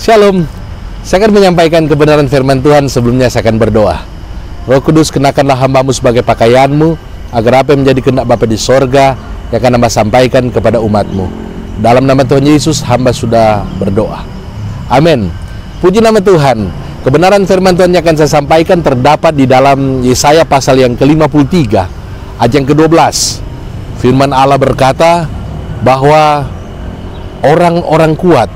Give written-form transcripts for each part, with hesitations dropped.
Shalom. Saya akan menyampaikan kebenaran firman Tuhan. Sebelumnya saya akan berdoa. Roh Kudus, kenakanlah hamba-Mu sebagai pakaian-Mu, agar apa yang menjadi kehendak Bapa di sorga yang akan hamba sampaikan kepada umat-Mu. Dalam nama Tuhan Yesus, hamba sudah berdoa. Amin. Puji nama Tuhan. Kebenaran firman Tuhan yang akan saya sampaikan terdapat di dalam Yesaya pasal yang ke-53, ayat yang ke-12. Firman Allah berkata bahwa orang-orang kuat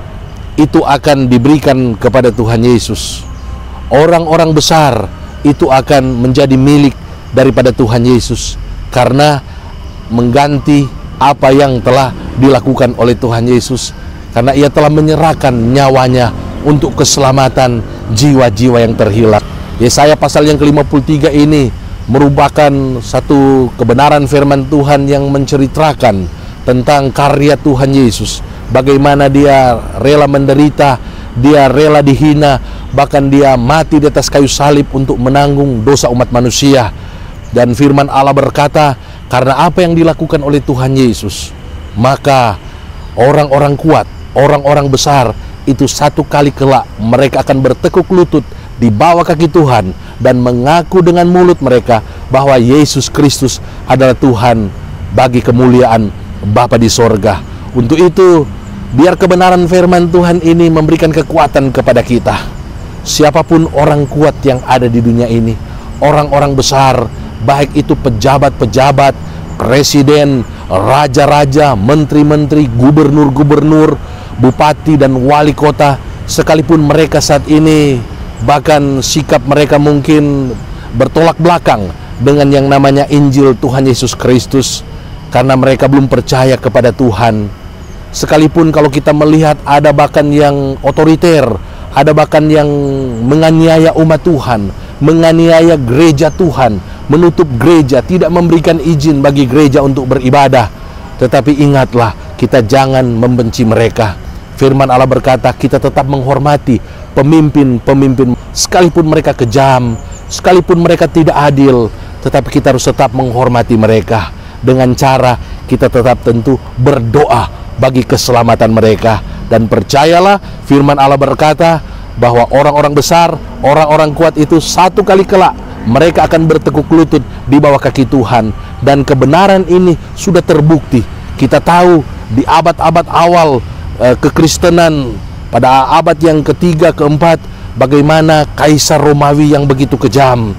itu akan diberikan kepada Tuhan Yesus. Orang-orang besar itu akan menjadi milik daripada Tuhan Yesus, karena mengganti apa yang telah dilakukan oleh Tuhan Yesus, karena Ia telah menyerahkan nyawanya untuk keselamatan jiwa-jiwa yang terhilang. Yesaya pasal yang ke-53 ini merupakan satu kebenaran firman Tuhan yang menceritakan tentang karya Tuhan Yesus. Bagaimana Dia rela menderita, Dia rela dihina, bahkan Dia mati di atas kayu salib untuk menanggung dosa umat manusia. Dan firman Allah berkata, karena apa yang dilakukan oleh Tuhan Yesus, maka orang-orang kuat, orang-orang besar itu satu kali kelak mereka akan bertekuk lutut di bawah kaki Tuhan dan mengaku dengan mulut mereka bahwa Yesus Kristus adalah Tuhan bagi kemuliaan Bapa di sorga. Untuk itu, biar kebenaran firman Tuhan ini memberikan kekuatan kepada kita. Siapapun orang kuat yang ada di dunia ini, orang-orang besar, baik itu pejabat-pejabat, presiden, raja-raja, menteri-menteri, gubernur-gubernur, bupati dan wali kota, sekalipun mereka saat ini bahkan sikap mereka mungkin bertolak belakang dengan yang namanya Injil Tuhan Yesus Kristus, karena mereka belum percaya kepada Tuhan. Sekalipun kalau kita melihat ada bahkan yang otoriter, ada bahkan yang menganiaya umat Tuhan, menganiaya gereja Tuhan, menutup gereja, tidak memberikan izin bagi gereja untuk beribadah. Tetapi ingatlah, kita jangan membenci mereka. Firman Allah berkata, kita tetap menghormati pemimpin-pemimpin, sekalipun mereka kejam, sekalipun mereka tidak adil, tetapi kita harus tetap menghormati mereka dengan cara kita tetap tentu berdoa bagi keselamatan mereka. Dan percayalah, firman Allah berkata bahwa orang-orang besar, orang-orang kuat itu satu kali kelak mereka akan bertekuk lutut di bawah kaki Tuhan. Dan kebenaran ini sudah terbukti. Kita tahu di abad-abad awal kekristenan, pada abad yang ketiga, keempat, bagaimana Kaisar Romawi yang begitu kejam,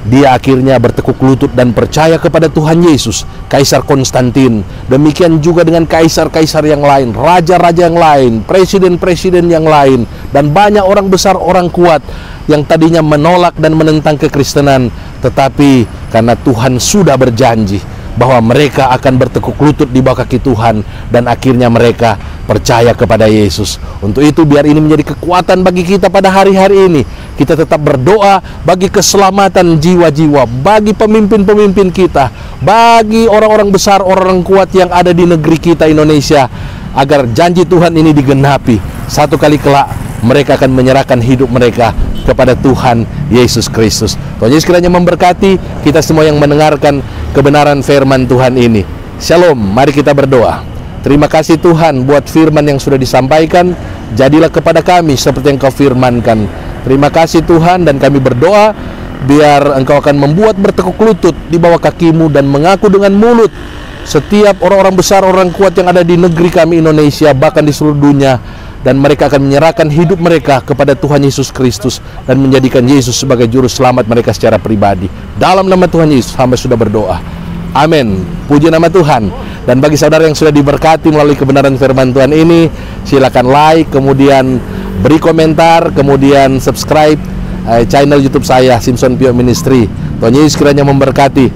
dia akhirnya bertekuk lutut dan percaya kepada Tuhan Yesus, Kaisar Konstantin. Demikian juga dengan kaisar-kaisar yang lain, raja-raja yang lain, presiden-presiden yang lain, dan banyak orang besar, orang kuat yang tadinya menolak dan menentang kekristenan. Tetapi karena Tuhan sudah berjanji bahwa mereka akan bertekuk lutut di bawah kaki Tuhan, dan akhirnya mereka percaya kepada Yesus. Untuk itu, biar ini menjadi kekuatan bagi kita pada hari-hari ini. Kita tetap berdoa bagi keselamatan jiwa-jiwa, bagi pemimpin-pemimpin kita, bagi orang-orang besar, orang-orang kuat yang ada di negeri kita Indonesia, agar janji Tuhan ini digenapi. Satu kali kelak mereka akan menyerahkan hidup mereka kepada Tuhan Yesus Kristus. Tuhan Yesus kiranya memberkati kita semua yang mendengarkan kebenaran firman Tuhan ini. Shalom, mari kita berdoa. Terima kasih Tuhan buat firman yang sudah disampaikan. Jadilah kepada kami seperti yang Kau firmankan. Terima kasih Tuhan, dan kami berdoa biar Engkau akan membuat bertekuk lutut di bawah kaki-Mu dan mengaku dengan mulut setiap orang-orang besar, orang kuat yang ada di negeri kami Indonesia, bahkan di seluruh dunia. Dan mereka akan menyerahkan hidup mereka kepada Tuhan Yesus Kristus dan menjadikan Yesus sebagai juru selamat mereka secara pribadi. Dalam nama Tuhan Yesus, hamba sudah berdoa. Amin. Puji nama Tuhan. Dan bagi saudara yang sudah diberkati melalui kebenaran firman Tuhan ini, silakan like, kemudian beri komentar, kemudian subscribe channel YouTube saya, Simpson Pio Ministry. Tuhan Yesus kiranya memberkati.